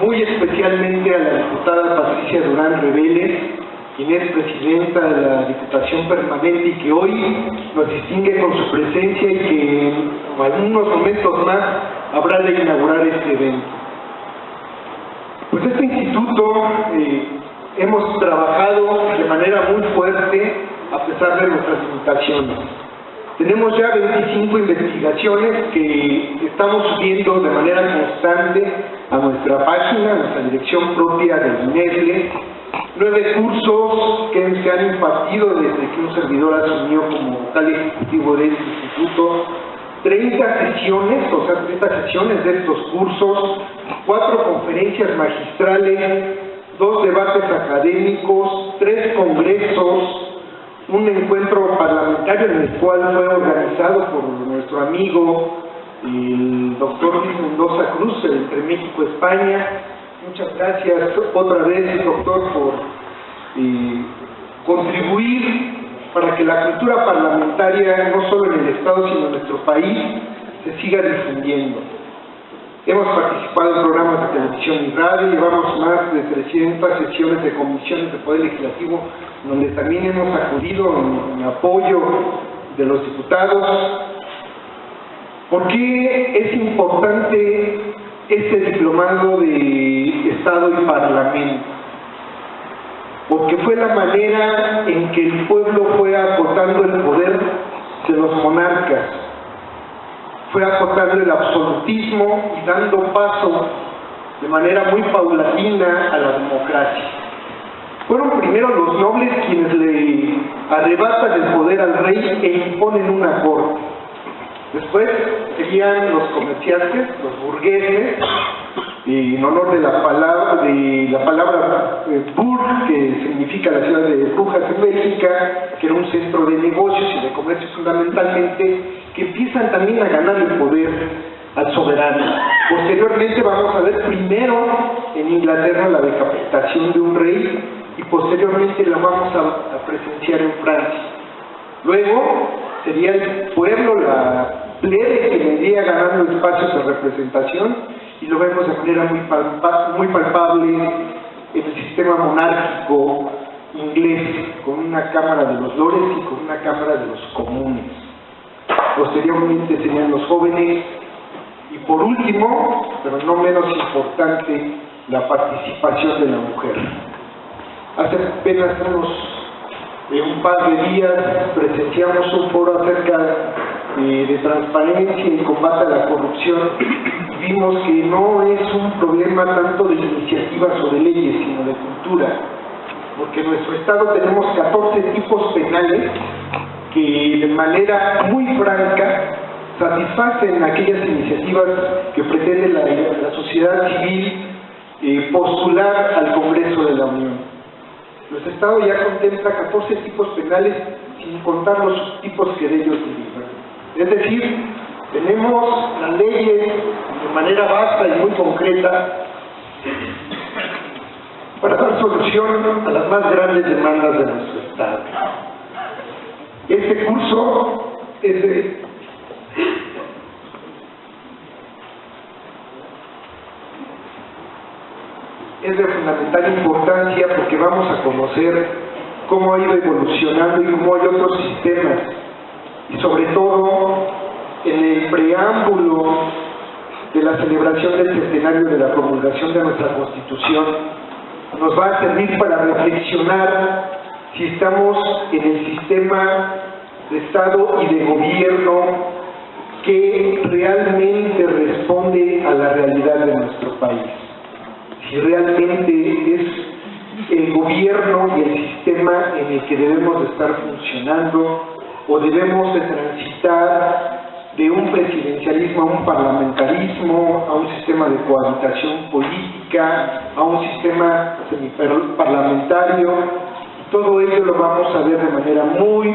muy especialmente a la diputada Patricia Durán Reveles, quien es presidenta de la Diputación Permanente y que hoy nos distingue con su presencia y que en algunos momentos más habrá de inaugurar este evento. Pues este instituto hemos trabajado de manera muy fuerte a pesar de nuestras limitaciones. Tenemos ya 25 investigaciones que estamos subiendo de manera constante a nuestra página, a nuestra dirección propia del INESLE, 9 cursos que se han impartido desde que un servidor asumió como vocal ejecutivo de este instituto, 30 sesiones, o sea, 30 sesiones de estos cursos, 4 conferencias magistrales, 2 debates académicos, 3 congresos, un encuentro parlamentario en el cual fue organizado por nuestro amigo el doctor Luis Mendoza Cruz, entre México y España. Muchas gracias otra vez, doctor, por contribuir para que la cultura parlamentaria, no solo en el Estado, sino en nuestro país, se siga difundiendo. Hemos participado en programas de televisión y radio, llevamos más de 300 sesiones de comisiones de Poder Legislativo, donde también hemos acudido en apoyo de los diputados. ¿Por qué es importante este diplomado de Estado y Parlamento? Porque fue la manera en que el pueblo fue acotando el poder de los monarcas, fue acotando el absolutismo y dando paso de manera muy paulatina a la democracia. Fueron primero los nobles quienes le arrebatan el poder al rey e imponen una corte. Después serían los comerciantes, los burgueses, en honor de la palabra Burg, que significa la ciudad de Brujas en Bélgica, que era un centro de negocios y de comercio fundamentalmente, que empiezan también a ganar el poder al soberano. Posteriormente vamos a ver primero en Inglaterra la decapitación de un rey y posteriormente la vamos a presenciar en Francia. Luego sería el pueblo, la plebe, que vendría ganando espacios de representación, y lo vemos de manera muy palpable en el sistema monárquico inglés, con una Cámara de los Lores y con una Cámara de los Comunes. Posteriormente serían los jóvenes, y por último, pero no menos importante, la participación de la mujer. Hace apenas un par de días presenciamos un foro acerca de transparencia y combate a la corrupción. Vimos que no es un problema tanto de iniciativas o de leyes, sino de cultura, porque en nuestro estado tenemos 14 tipos penales que de manera muy franca satisfacen aquellas iniciativas que pretende la sociedad civil postular al Congreso de la Unión. Nuestro Estado ya contempla 14 tipos penales sin contar los subtipos que de ellos derivan. Es decir, tenemos las leyes de manera vasta y muy concreta para dar solución a las más grandes demandas de nuestro Estado. Este curso es de fundamental importancia porque vamos a conocer cómo ha ido evolucionando y cómo hay otros sistemas, y sobre todo en el preámbulo de la celebración del centenario de la promulgación de nuestra Constitución, nos va a servir para reflexionar si estamos en el sistema de Estado y de gobierno que realmente responde a la realidad de nuestro país. Si realmente es el gobierno y el sistema en el que debemos de estar funcionando, o debemos de transitar de un presidencialismo a un parlamentarismo, a un sistema de cohabitación política, a un sistema semiparlamentario. Todo ello lo vamos a ver de manera muy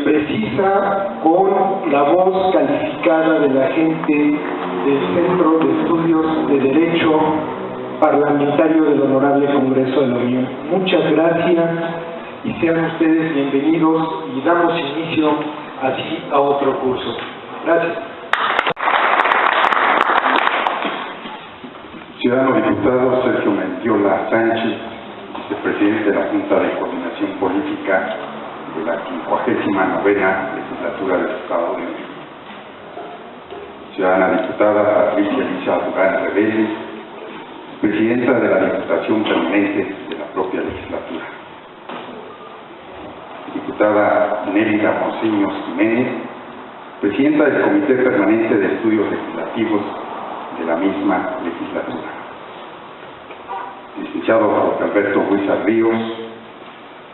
precisa, con la voz calificada de la gente del Centro de Estudios de Derecho Parlamentario del Honorable Congreso de la Unión. Muchas gracias y sean ustedes bienvenidos, y damos inicio así a otro curso. Gracias. Ciudadano diputado Sergio Mendiola Sánchez, vicepresidente de la Junta de Coordinación Política de la 59ª Legislatura del Estado de México. Ciudadana diputada Patricia Elisa Durán Rebeldes, presidenta de la Diputación Permanente de la propia legislatura. Diputada Nélida Morciños Jiménez, presidenta del Comité Permanente de Estudios Legislativos de la misma legislatura. Licenciado Jorge Alberto Huizar Ríos,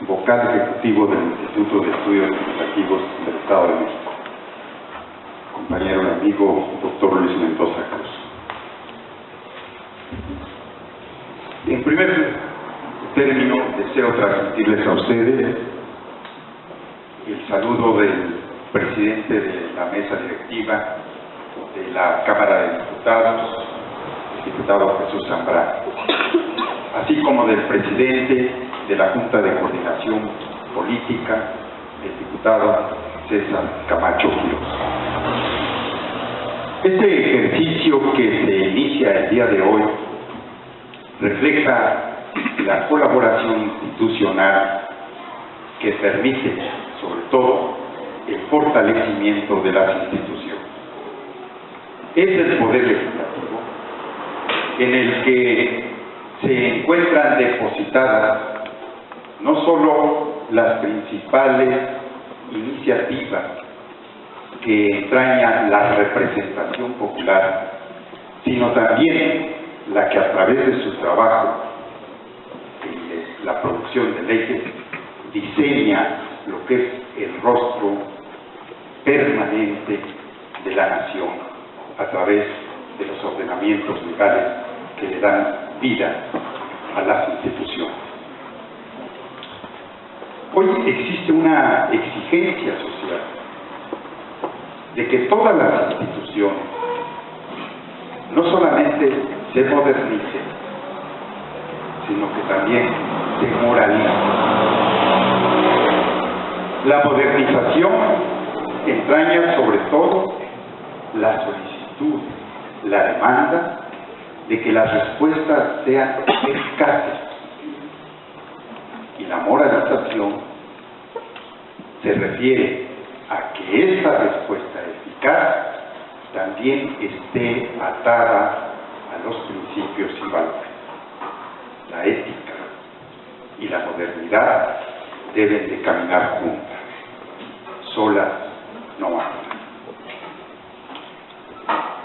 vocal ejecutivo del Instituto de Estudios Legislativos del Estado de México. Compañero y amigo doctor Luis Mendoza Cruz. En primer término, deseo transmitirles a ustedes el saludo del presidente de la mesa directiva de la Cámara de Diputados, el diputado Jesús Zambrano, así como del presidente de la Junta de Coordinación Política, el diputado César Camacho Quiroz. Este ejercicio que se inicia el día de hoy refleja la colaboración institucional que permite, sobre todo, el fortalecimiento de las instituciones. Es el Poder Legislativo en el que se encuentran depositadas no solo las principales iniciativas que entrañan la representación popular, sino también la que a través de su trabajo y la producción de leyes diseña lo que es el rostro permanente de la nación a través de los ordenamientos legales que le dan vida a las instituciones. Hoy existe una exigencia social de que todas las instituciones no solamente se modernicen, sino que también se moralicen. La modernización entraña sobre todo la solicitud, la demanda de que las respuestas sean eficaces. Y la moralización se refiere a que esa respuesta eficaz también esté atada a los principios y valores. La ética y la modernidad deben de caminar juntas, solas no andan.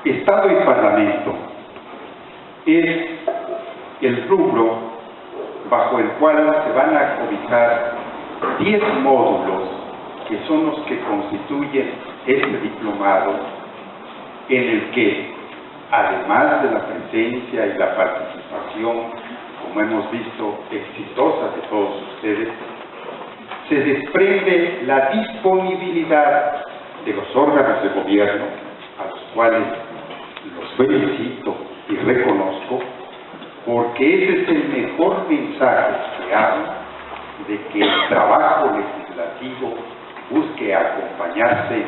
Estado y Parlamento es el rubro bajo el cual se van a cobijar 10 módulos que son los que constituyen este diplomado, en el que, además de la presencia y la participación, como hemos visto, exitosa de todos ustedes, se desprende la disponibilidad de los órganos de gobierno, a los cuales los felicito y reconozco, porque ese es el mejor mensaje que hago de que el trabajo legislativo busque acompañarse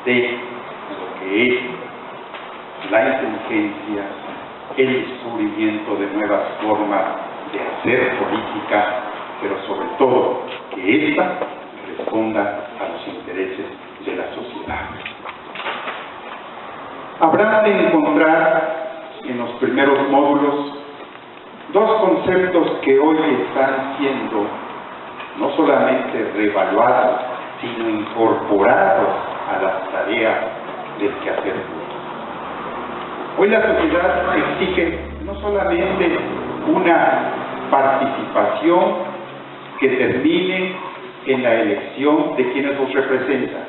de lo que es la inteligencia, el descubrimiento de nuevas formas de hacer política, pero sobre todo que ésta responda a los intereses de la sociedad. Habrán de encontrar en los primeros módulos dos conceptos que hoy están siendo no solamente reevaluados, sino incorporados a las tareas del quehacer público. Hoy la sociedad exige no solamente una participación que termine en la elección de quienes los representan,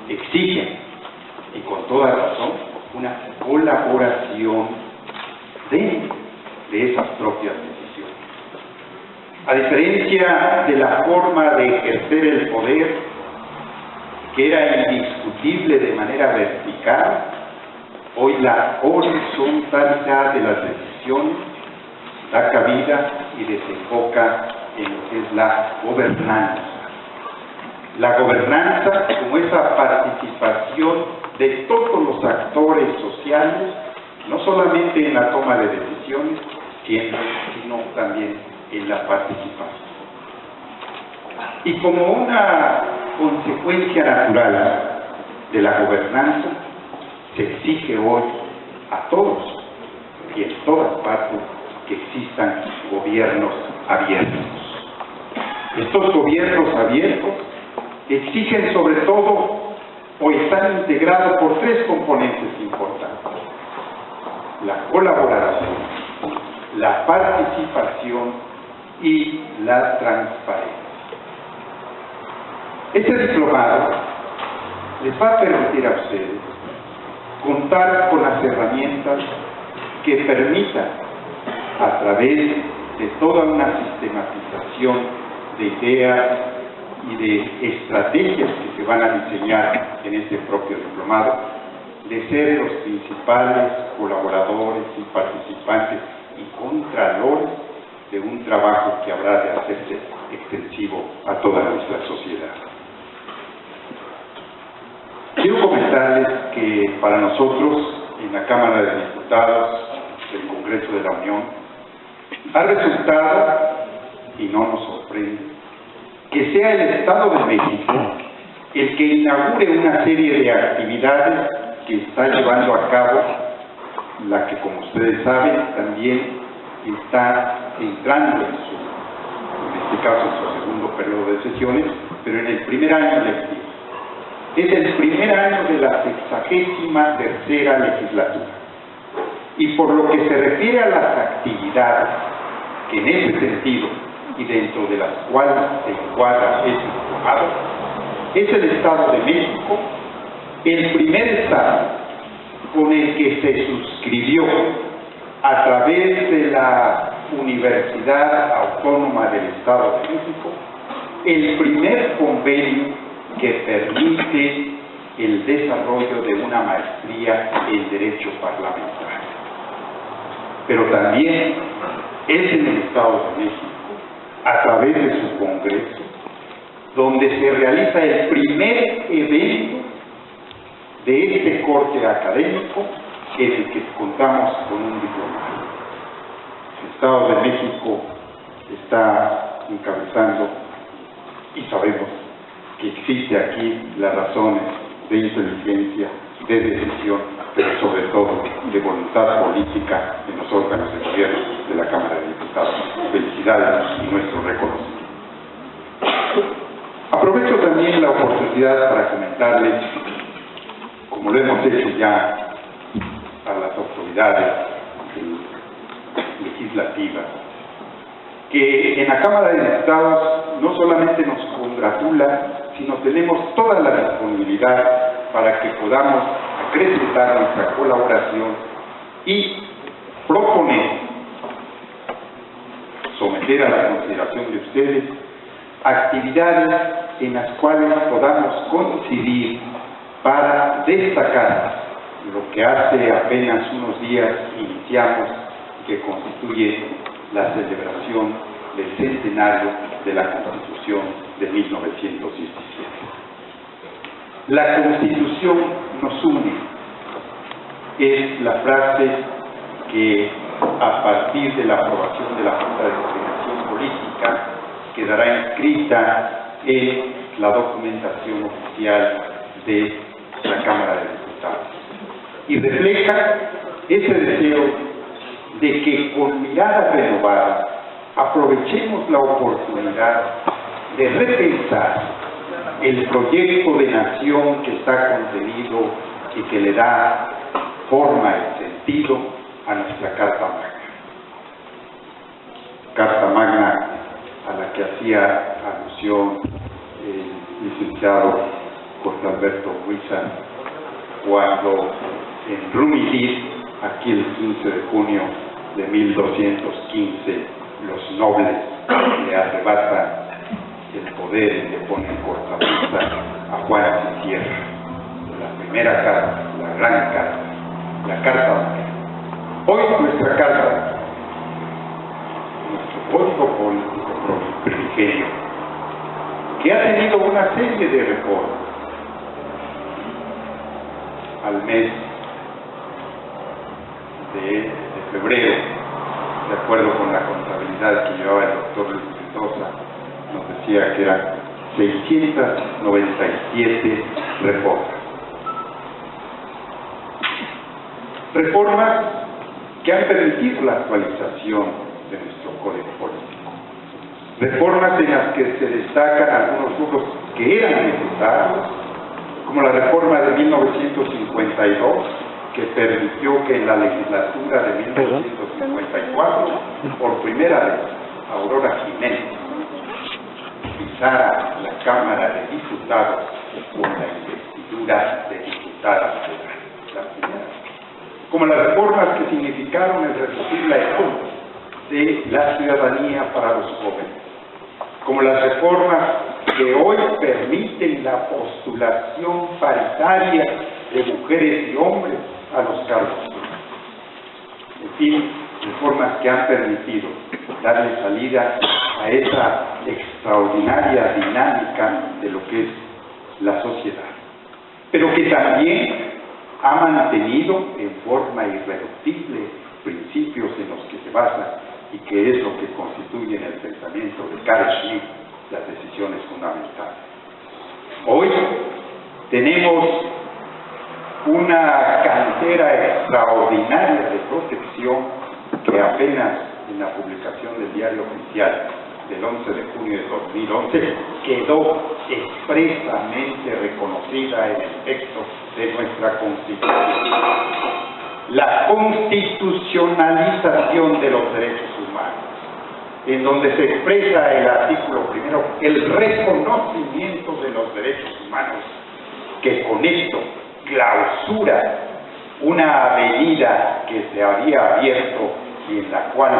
exigen, y con toda razón, una colaboración dentro de esas propias decisiones. A diferencia de la forma de ejercer el poder, que era indiscutible de manera vertical, hoy la horizontalidad de las decisiones da cabida y desemboca en lo que es la gobernanza. La gobernanza como esa participación de todos los actores sociales no solamente en la toma de decisiones, sino también en la participación. Y como una consecuencia natural de la gobernanza, se exige hoy a todos y en todas partes que existan gobiernos abiertos. Estos gobiernos abiertos exigen sobre todo o están integrados por tres componentes importantes: la colaboración, la participación y la transparencia. Este diplomado les va a permitir a ustedes contar con las herramientas que permitan, a través de toda una sistematización de ideas y de estrategias que se van a diseñar en este propio diplomado, de ser los principales colaboradores y participantes y contralores de un trabajo que habrá de hacerse extensivo a toda nuestra sociedad. Quiero comentarles que para nosotros, en la Cámara de Diputados del Congreso de la Unión, ha resultado, y no nos sorprende, que sea el Estado de México el que inaugure una serie de actividades que está llevando a cabo, la que, como ustedes saben, también está entrando en este caso en su segundo periodo de sesiones, pero en el primer año lectivo. Es el primer año de la 63ª legislatura. Y por lo que se refiere a las actividades que en ese sentido y dentro de las cuales se encuadra este diplomado, es el Estado de México el primer Estado con el que se suscribió a través de la Universidad Autónoma del Estado de México el primer convenio que permite el desarrollo de una maestría en Derecho Parlamentario. Pero también es en el Estado de México, a través de su Congreso, donde se realiza el primer evento de este corte académico en el que contamos con un diplomado. El Estado de México está encabezando, y sabemos que existe aquí las razones de inteligencia, de decisión, pero sobre todo de voluntad política en los órganos de gobierno de la Cámara de Diputados. Felicidades y nuestro reconocimiento. Aprovecho también la oportunidad para comentarles, como lo hemos hecho ya a las autoridades legislativas, que en la Cámara de Diputados no solamente nos congratula, sino tenemos toda la disponibilidad para que podamos acrecentar nuestra colaboración y proponer, someter a la consideración de ustedes, actividades en las cuales podamos coincidir para destacar lo que hace apenas unos días iniciamos, que constituye la celebración del centenario de la Constitución de 1917. La Constitución nos une, es la frase que a partir de la aprobación de la Junta de Coordinación Política quedará inscrita en la documentación oficial de la Cámara de Diputados y refleja ese deseo de que con mirada renovada aprovechemos la oportunidad de repensar el proyecto de nación que está contenido y que le da forma y sentido a nuestra Carta Magna. Carta Magna a la que hacía alusión el licenciado José Alberto Huiza cuando en Rumilit, aquí el 15 de junio de 1215, los nobles le arrebatan el poder y le ponen cortapisa a Juan Sisierra. La primera carta, la gran carta, la Carta Magna. Hoy nuestra carta, nuestro código político primigenio, que ha tenido una serie de reformas al mes de febrero, de acuerdo con la contabilidad que llevaba el doctor Luis Mendoza, nos decía que eran 697 reformas. Reformas que han permitido la actualización de nuestro código político. Reformas en las que se destacan algunos rubros que eran necesarios, como la reforma de 1952, que permitió que en la legislatura de 1954, por primera vez, Aurora Jiménez pisara la Cámara de Diputados con la investidura de diputada federal, la primera. Como las reformas que significaron el reducir la edad de la ciudadanía para los jóvenes, como las reformas que hoy permiten la postulación paritaria de mujeres y hombres a los cargos públicos. En fin, reformas que han permitido darle salida a esa extraordinaria dinámica de lo que es la sociedad, pero que también ha mantenido en forma irreductible principios en los que se basa y que es lo que constituye en el pensamiento de Carl Schmitt las decisiones fundamentales. Hoy tenemos una cantera extraordinaria de protección que apenas en la publicación del Diario Oficial del 11 de junio de 2011 quedó expresamente reconocida en el texto de nuestra Constitución. La constitucionalización de los derechos humanos, en donde se expresa el artículo primero, el reconocimiento de los derechos humanos, que con esto clausura una avenida que se había abierto y en la cual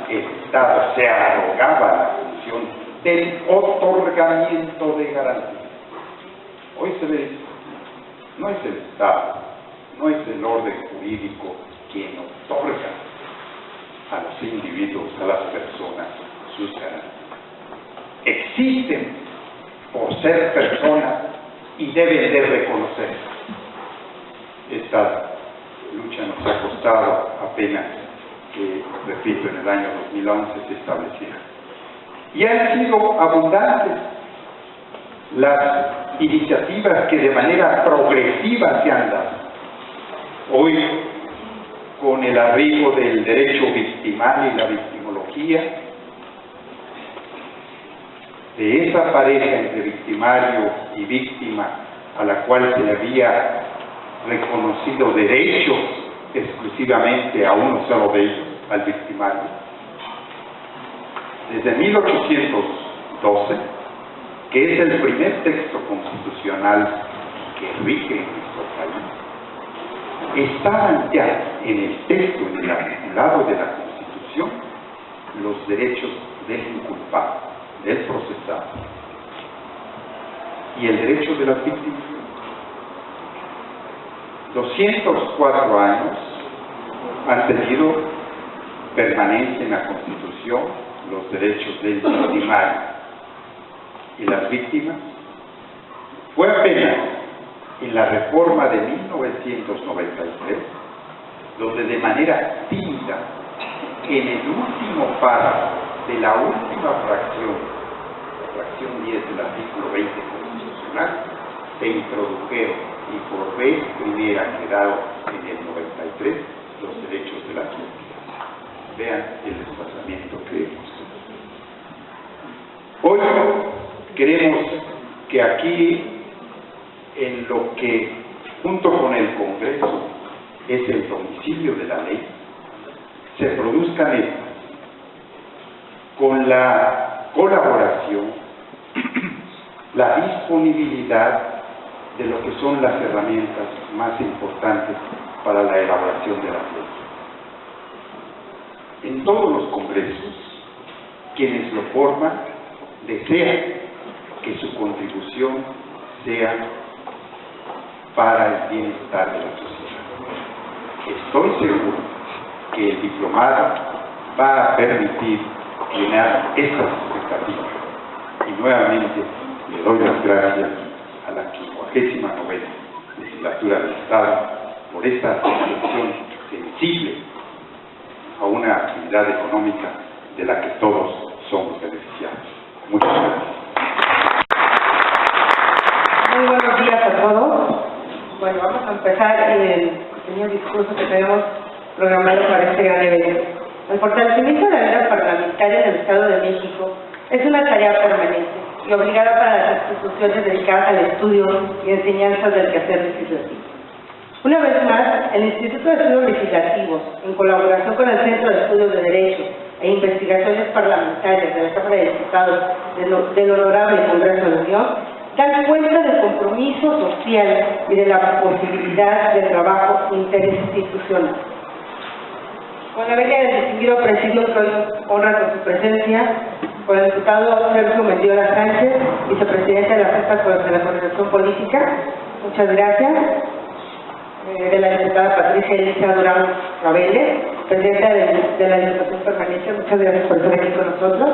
el Estado se arrogaba la función del otorgamiento de garantías. Hoy se ve, no es el Estado, no es el orden jurídico quien otorga a los individuos, a las personas, sus garantías. Existen por ser personas y deben de reconocerse. Esta lucha nos ha costado apenas que, repito, en el año 2011 se estableciera. Y han sido abundantes las iniciativas que de manera progresiva se han dado. Hoy, con el arribo del derecho victimal y la victimología, de esa pareja entre victimario y víctima a la cual se le había reconocido derechos exclusivamente a uno solo de ellos, al victimario. Desde 1812, que es el primer texto constitucional que rige en nuestro país, estaban ya en el texto, en el articulado de la Constitución, los derechos del inculpado, del procesado, y el derecho de las víctimas. 204 años han tenido permanencia en la Constitución los derechos del victimario y las víctimas. Fue apenas en la reforma de 1993 donde de manera tímida, en el último párrafo de la última fracción, la fracción 10 del artículo 20 constitucional, se introdujeron y por vez primera quedaron en el 93 los derechos de las víctimas. Vean el desplazamiento que hemos tenido. Hoy queremos que aquí, en lo que junto con el Congreso es el domicilio de la ley, se produzcan estas, con la colaboración, la disponibilidad de lo que son las herramientas más importantes para la elaboración de la ley. En todos los congresos, quienes lo forman desean que su contribución sea para el bienestar de la sociedad. Estoy seguro que el diplomado va a permitir llenar estas expectativas. Y nuevamente le doy las gracias a la 59ª legislatura del Estado por esta reflexión sensible a una actividad económica de la que todos somos beneficiados. Muchas gracias. Muy buenos días a todos. Bueno, vamos a empezar el pequeño discurso que tenemos programado para este gran evento. El fortalecimiento de la vida parlamentaria del Estado de México es una tarea permanente y obligada para las instituciones dedicadas al estudio y enseñanza del quehacer legislativo. Una vez más, el Instituto de Estudios Legislativos, en colaboración con el Centro de Estudios de Derecho e Investigaciones Parlamentarias de la Cámara de Diputados del Honorable Congreso de la Unión, dan cuenta del compromiso social y de la posibilidad de trabajo interinstitucional. Con la venia del distinguido presidio que hoy honra con su presencia, con el diputado Sergio Mendiola Sánchez, vicepresidente de la Junta de la Coordinación Política, muchas gracias. De la diputada Patricia Elisa Durán Rabele, presidenta de la Diputación Permanente, muchas gracias por estar aquí con nosotros.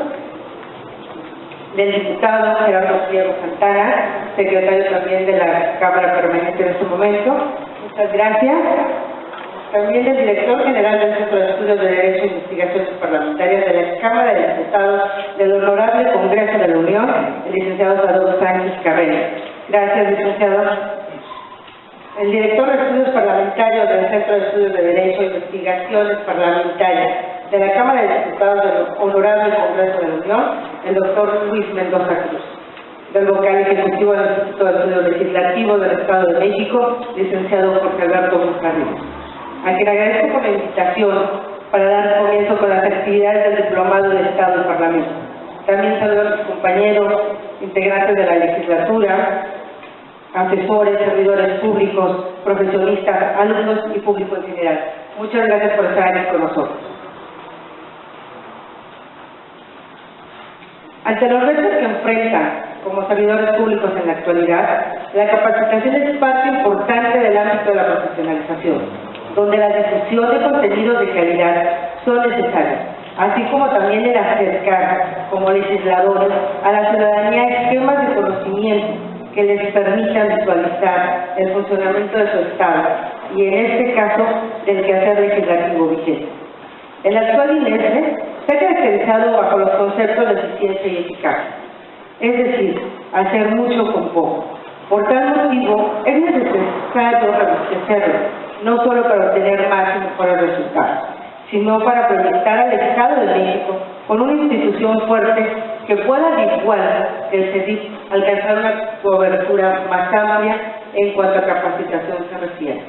Del diputado Gerardo Pliego Santana, secretario también de la Cámara Permanente en este momento, muchas gracias. También del director general del Centro de Estudios de Derecho e Investigaciones Parlamentarias de la Cámara de Diputados del Honorable Congreso de la Unión, el licenciado Salvador Sánchez Carrera. Gracias, licenciado. El director de Estudios Parlamentarios del Centro de Estudios de Derecho e Investigaciones Parlamentarias de la Cámara de Diputados del Honorable Congreso de la Unión, el doctor Luis Mendoza Cruz. Del vocal ejecutivo del Instituto de Estudios Legislativos del Estado de México, licenciado Jorge Alberto González, a quien agradezco por la invitación para dar comienzo con las actividades del Diplomado de Estado y Parlamento. También saludo a mis compañeros, integrantes de la legislatura, asesores, servidores públicos, profesionistas, alumnos y público en general. Muchas gracias por estar aquí con nosotros. Ante los retos que enfrentan como servidores públicos en la actualidad, la capacitación es parte importante del ámbito de la profesionalización, donde la difusión de contenidos de calidad son necesarios, así como también el acercar, como legisladores, a la ciudadanía esquemas de conocimiento que les permitan visualizar el funcionamiento de su Estado y, en este caso, del quehacer legislativo vigente. El actual INESME está caracterizado bajo los conceptos de eficiencia y eficacia, es decir, hacer mucho con poco. Por tal motivo, es necesario reabastecerlo, no solo para obtener más y mejores resultados, sino para proyectar al Estado de México con una institución fuerte que pueda, al igual que el CEDIF, alcanzar una cobertura más amplia en cuanto a capacitación se refiere.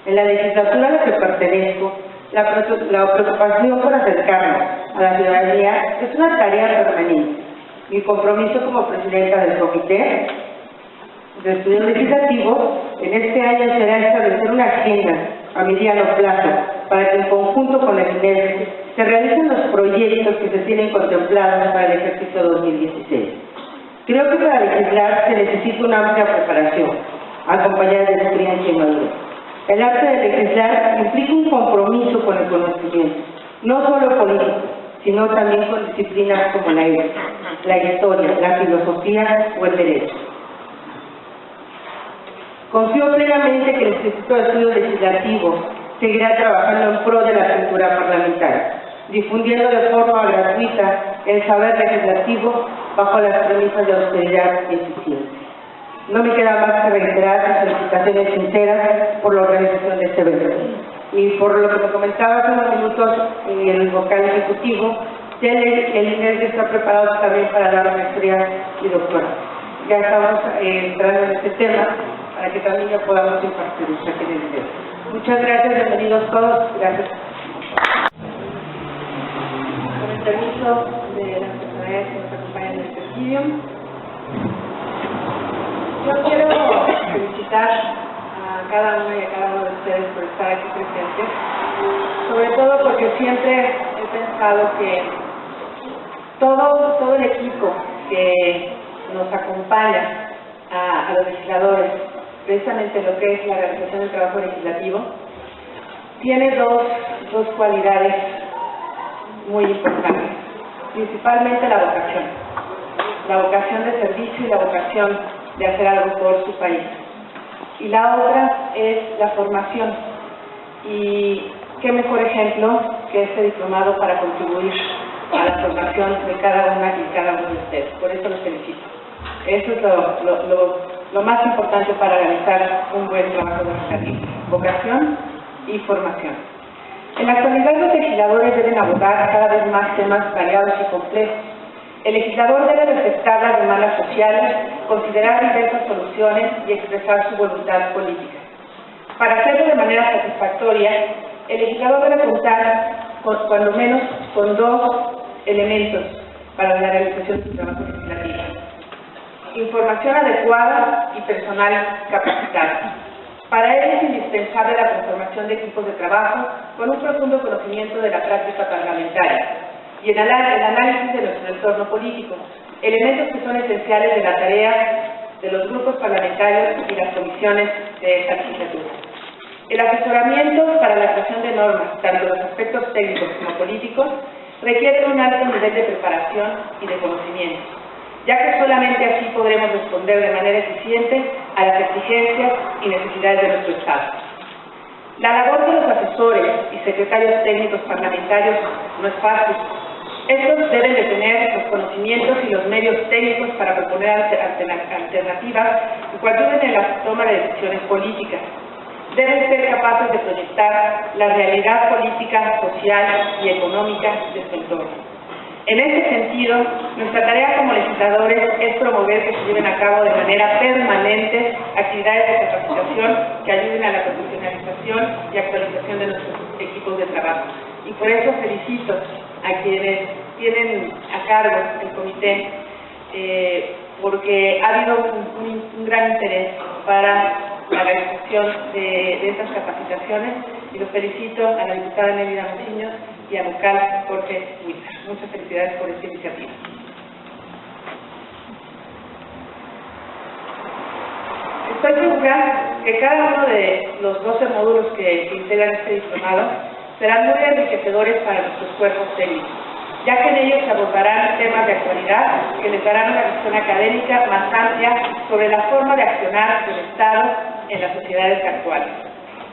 En la legislatura a la que pertenezco, la preocupación por acercarnos a la ciudadanía es una tarea permanente. Mi compromiso como presidenta del Comité de Estudios Legislativos en este año será establecer una agenda a mediano plazo para que en conjunto con el INESME se realicen los proyectos que se tienen contemplados para el ejercicio 2016. Creo que para legislar se necesita una amplia preparación, acompañada de experiencia y madurez. El arte de legislar implica un compromiso con el conocimiento, no solo político, sino también con disciplinas como la ética, la historia, la filosofía o el derecho. Confío plenamente que el Instituto de Estudios Legislativos seguirá trabajando en pro de la cultura parlamentaria, difundiendo de forma gratuita el saber legislativo bajo las premisas de austeridad y eficiencia. No me queda más que reiterar mis felicitaciones sinceras por la organización de este evento. Y por lo que me comentaba hace unos minutos el vocal ejecutivo, el INESME está preparado también para dar maestría y doctorado. Ya estamos entrando en este tema para que también ya podamos impartir aquí en el INESME. Muchas gracias, bienvenidos todos, gracias. Con el permiso de las personalidades que nos acompañan en el presidio, yo quiero felicitar a cada uno y a cada uno de ustedes por estar aquí presentes, sobre todo porque siempre he pensado que todo el equipo que nos acompaña a los legisladores, precisamente lo que es la realización del trabajo legislativo, tiene dos cualidades muy importantes, principalmente la vocación de servicio y la vocación de hacer algo por su país. Y la otra es la formación. Y qué mejor ejemplo que este diplomado para contribuir a la formación de cada una y cada uno de ustedes. Por eso los felicito. Eso es lo más importante para realizar un buen trabajo legislativo: vocación y formación. En la actualidad, los legisladores deben abordar cada vez más temas variados y complejos. El legislador debe detectar las demandas sociales, considerar diversas soluciones y expresar su voluntad política. Para hacerlo de manera satisfactoria, el legislador debe contar cuando menos con 2 elementos para la realización de su trabajo legislativo: información adecuada y personal capacitado. Para ello es indispensable la conformación de equipos de trabajo con un profundo conocimiento de la práctica parlamentaria y el análisis de nuestro entorno político, elementos que son esenciales de la tarea de los grupos parlamentarios y las comisiones de esta legislatura. El asesoramiento para la creación de normas, tanto los aspectos técnicos como políticos, requiere un alto nivel de preparación y de conocimiento, ya que solamente así podremos responder de manera eficiente a las exigencias y necesidades de nuestro Estado. La labor de los asesores y secretarios técnicos parlamentarios no es fácil. Estos deben de tener los conocimientos y los medios técnicos para proponer alternativas que ayuden en la toma de decisiones políticas. Deben ser capaces de proyectar la realidad política, social y económica de su entorno. En este sentido, nuestra tarea como legisladores es promover que se lleven a cabo de manera permanente actividades de capacitación que ayuden a la profesionalización y actualización de nuestros equipos de trabajo. Y por eso felicito a quienes tienen a cargo el comité, porque ha habido un gran interés para la realización de estas capacitaciones, y los felicito a la diputada Nélida Mociños y a vocal Jorge Huizar. Muchas felicidades por esta iniciativa. Estoy segura que cada uno de los 12 módulos que integran este diplomado serán muy enriquecedores para nuestros cuerpos técnicos, ya que en ellos se abordarán temas de actualidad que les darán una visión académica más amplia sobre la forma de accionar del Estado en las sociedades actuales.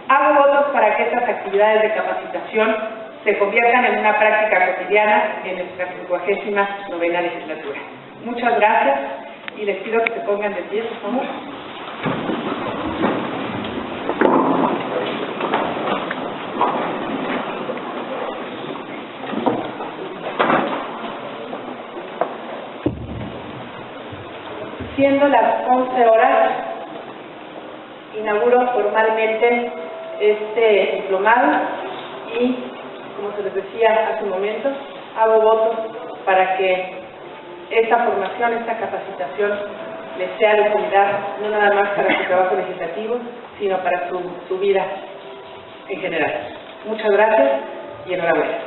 Hago votos para que estas actividades de capacitación se conviertan en una práctica cotidiana en nuestra 59ª legislatura. Muchas gracias y les pido que se pongan de pie, por favor. Siendo las 11 horas, inauguro formalmente este diplomado y, como se les decía hace un momento, hago votos para que esta formación, esta capacitación les sea de utilidad, no nada más para su trabajo legislativo, sino para su vida en general. Muchas gracias y enhorabuena.